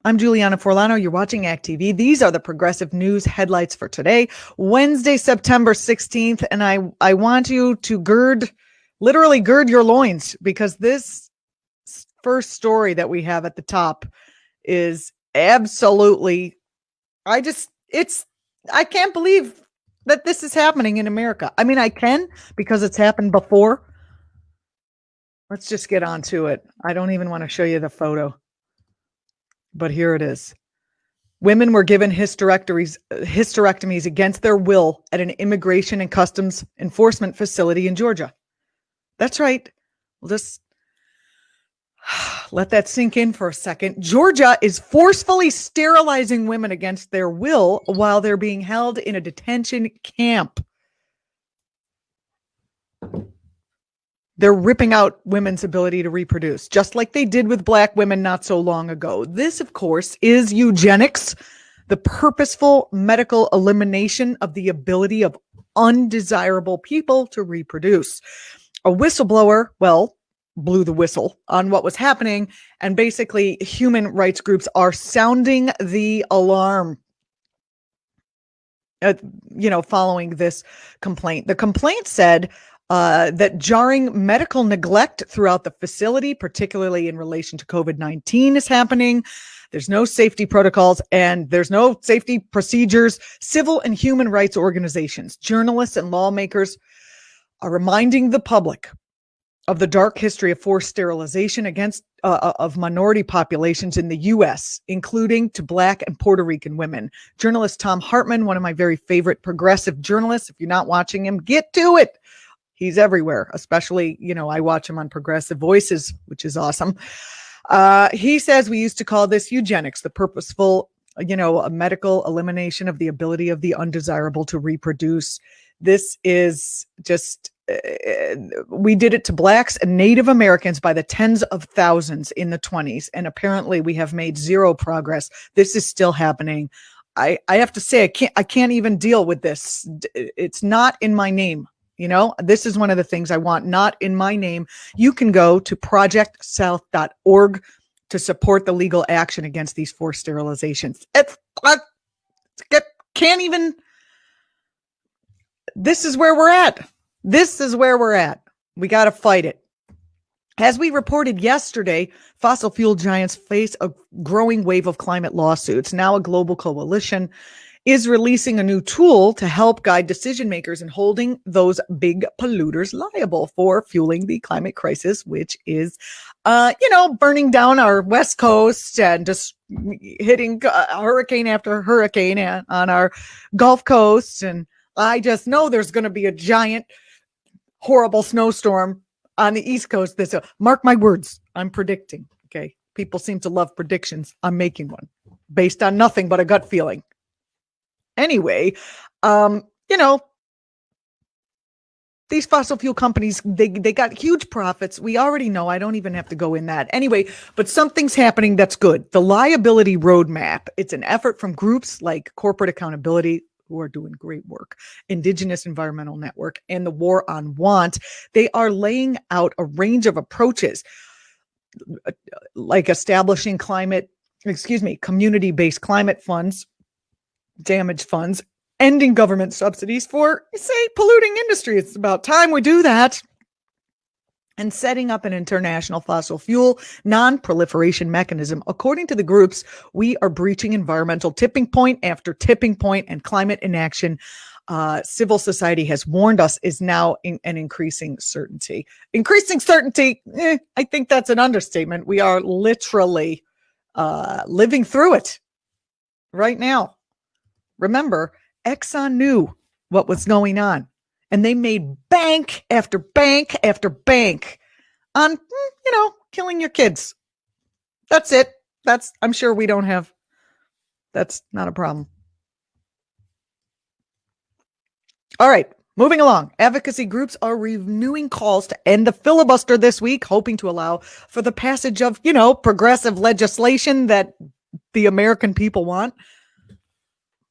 I'm Julianna Forlano. You're watching ACT.tv. These are the progressive news headlights for today, Wednesday, September 16th. And I want you to literally gird your loins, because this first story that we have at the top is absolutely, I can't believe that this is happening in America. I mean, I can, because it's happened before. Let's just get on to it. I don't even want to show you the photo, but here it is. Women were given hysterectomies against their will at an immigration and customs enforcement facility in Georgia. That's right. We'll just let that sink in for a second. Georgia is forcefully sterilizing women against their will while they're being held in a detention camp. They're ripping out women's ability to reproduce, just like they did with Black women not so long ago. This, of course, is eugenics, the purposeful medical elimination of the ability of undesirable people to reproduce. A whistleblower, blew the whistle on what was happening, and basically human rights groups are sounding the alarm. Following this complaint. The complaint said that jarring medical neglect throughout the facility, particularly in relation to COVID-19, is happening. There's no safety protocols and there's no safety procedures. Civil and human rights organizations, journalists, and lawmakers are reminding the public of the dark history of forced sterilization against of minority populations in the U.S., including to Black and Puerto Rican women. Journalist Thom Hartmann, one of my very favorite progressive journalists. If you're not watching him, get to it. He's everywhere, especially, I watch him on Progressive Voices, which is awesome. He says we used to call this eugenics, the purposeful, a medical elimination of the ability of the undesirable to reproduce. This is just, we did it to Blacks and Native Americans by the tens of thousands in the 1920s. And apparently we have made zero progress. This is still happening. I have to say, I can't even deal with this. It's not in my name. This is one of the things I want not in my name. You can go to projectsouth.org to support the legal action against these forced sterilizations. This is where we're at. We got to fight it. As we reported yesterday, fossil fuel giants face a growing wave of climate lawsuits. Now a global coalition is releasing a new tool to help guide decision makers in holding those big polluters liable for fueling the climate crisis, which is, burning down our West Coast and just hitting hurricane after hurricane on our Gulf Coast. And I just know there's going to be a giant, horrible snowstorm on the East Coast. Mark my words, I'm predicting. Okay. People seem to love predictions. I'm making one based on nothing but a gut feeling. Anyway, these fossil fuel companies, they got huge profits. We already know. I don't even have to go in that. Anyway, but something's happening that's good. The liability roadmap, it's an effort from groups like Corporate Accountability, who are doing great work, Indigenous Environmental Network, and the War on Want. They are laying out a range of approaches, like establishing community-based climate funds, damage funds, ending government subsidies for, say, polluting industry. It's about time we do that. And setting up an international fossil fuel non-proliferation mechanism. According to the groups, we are breaching environmental tipping point after tipping point, and climate inaction, civil society has warned us, is now an increasing certainty. Increasing certainty, I think that's an understatement. We are literally living through it right now. Remember, Exxon knew what was going on, and they made bank after bank after bank on, killing your kids. That's it. I'm sure that's not a problem. All right, moving along. Advocacy groups are renewing calls to end the filibuster this week, hoping to allow for the passage of, progressive legislation that the American people want.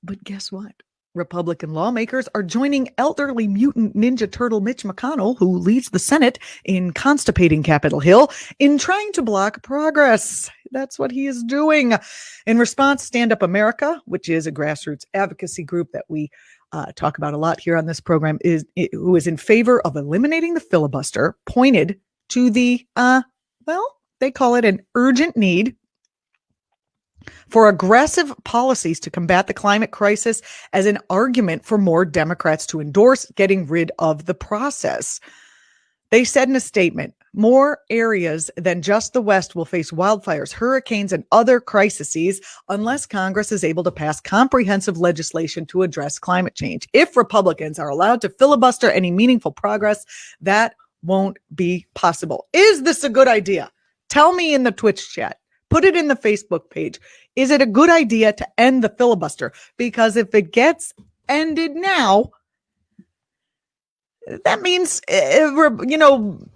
But guess what? Republican lawmakers are joining elderly mutant Ninja Turtle Mitch McConnell, who leads the Senate, in constipating Capitol Hill in trying to block progress. That's what he is doing. In response, Stand Up America, which is a grassroots advocacy group that we talk about a lot here on this program, who is in favor of eliminating the filibuster, pointed to the, they call it an urgent need for aggressive policies to combat the climate crisis as an argument for more Democrats to endorse getting rid of the process. They said in a statement, more areas than just the West will face wildfires, hurricanes, and other crises unless Congress is able to pass comprehensive legislation to address climate change. If Republicans are allowed to filibuster any meaningful progress, that won't be possible. Is this a good idea? Tell me in the Twitch chat. Put it in the Facebook page. Is it a good idea to end the filibuster? Because if it gets ended now, that means,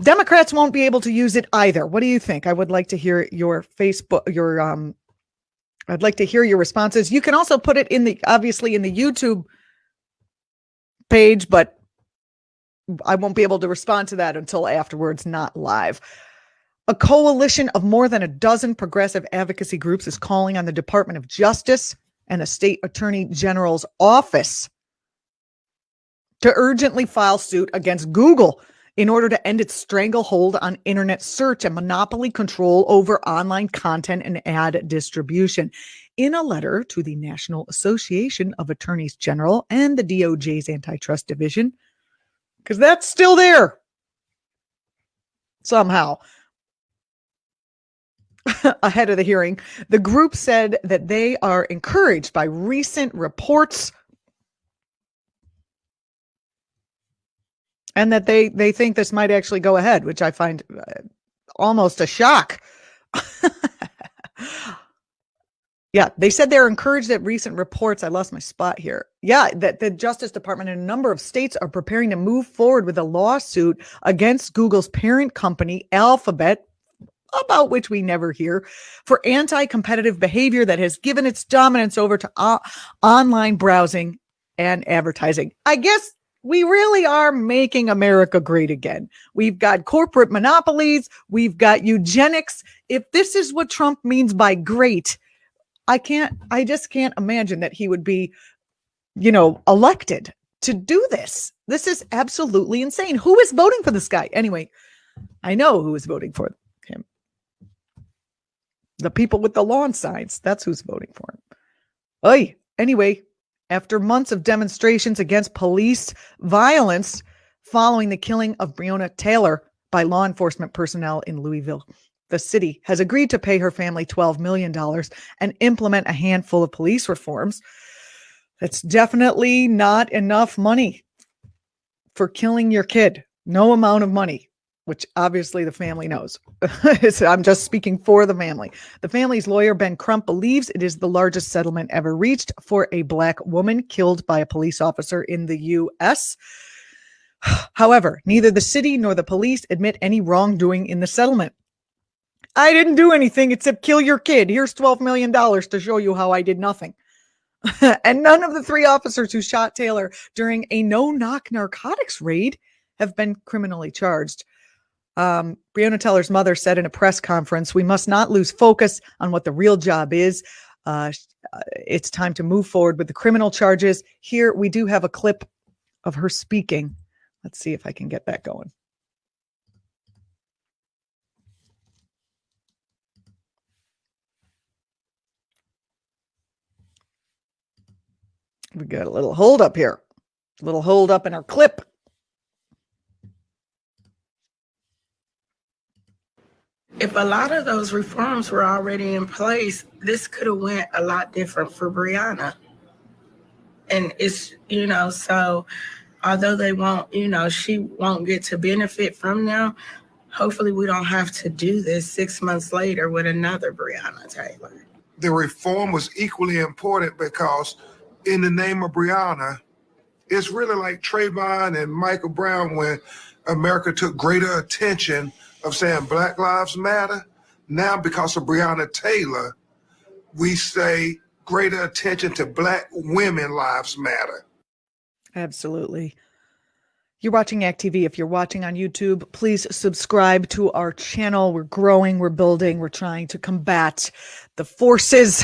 Democrats won't be able to use it either. What do you think? I would like to hear your I'd like to hear your responses. You can also put it obviously in the YouTube page, but I won't be able to respond to that until afterwards, not live. A coalition of more than a dozen progressive advocacy groups is calling on the Department of Justice and the State Attorney General's office to urgently file suit against Google in order to end its stranglehold on internet search and monopoly control over online content and ad distribution. In a letter to the National Association of Attorneys General and the DOJ's Antitrust Division, because that's still there somehow. Ahead of the hearing, the group said that they are encouraged by recent reports and that they think this might actually go ahead, which I find almost a shock. Yeah, they said they're encouraged that recent reports, I lost my spot here. Yeah, that the Justice Department in a number of states are preparing to move forward with a lawsuit against Google's parent company, Alphabet, about which we never hear, for anti-competitive behavior that has given its dominance over to online browsing and advertising. I guess we really are making America great again. We've got corporate monopolies. We've got eugenics. If this is what Trump means by great, I just can't imagine that he would be, elected to do this. This is absolutely insane. Who is voting for this guy? Anyway, I know who is voting for him. The people with the lawn signs. That's who's voting for him. Oy. Anyway, after months of demonstrations against police violence following the killing of Breonna Taylor by law enforcement personnel in Louisville, the city has agreed to pay her family $12 million and implement a handful of police reforms. That's definitely not enough money for killing your kid. No amount of money, which obviously the family knows. I'm just speaking for the family. The family's lawyer, Ben Crump, believes it is the largest settlement ever reached for a Black woman killed by a police officer in the U.S. However, neither the city nor the police admit any wrongdoing in the settlement. I didn't do anything except kill your kid. Here's $12 million to show you how I did nothing. And none of the three officers who shot Taylor during a no-knock narcotics raid have been criminally charged. Breonna Taylor's mother said in a press conference, "We must not lose focus on what the real job is. It's time to move forward with the criminal charges." Here we do have a clip of her speaking. Let's see if I can get that going. We got a little hold up here. A little hold up in our clip. If a lot of those reforms were already in place, this could have went a lot different for Breonna. And it's, so although they won't, she won't get to benefit from them, hopefully we don't have to do this 6 months later with another Breonna Taylor. The reform was equally important because in the name of Breonna, it's really like Trayvon and Michael Brown when America took greater attention of saying Black Lives Matter. Now, because of Breonna Taylor, we say greater attention to Black women lives matter. Absolutely. You're watching Act TV. If you're watching on YouTube, please subscribe to our channel. We're growing, we're building, we're trying to combat the forces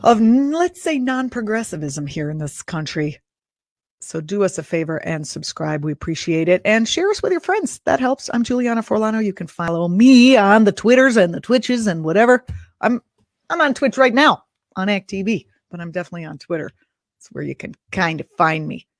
of, let's say, non-progressivism here in this country. So do us a favor and subscribe. We appreciate it. And share us with your friends. That helps. I'm Julianna Forlano. You can follow me on the Twitters and the Twitches and whatever. I'm on Twitch right now on Act TV, but I'm definitely on Twitter. It's where you can kind of find me.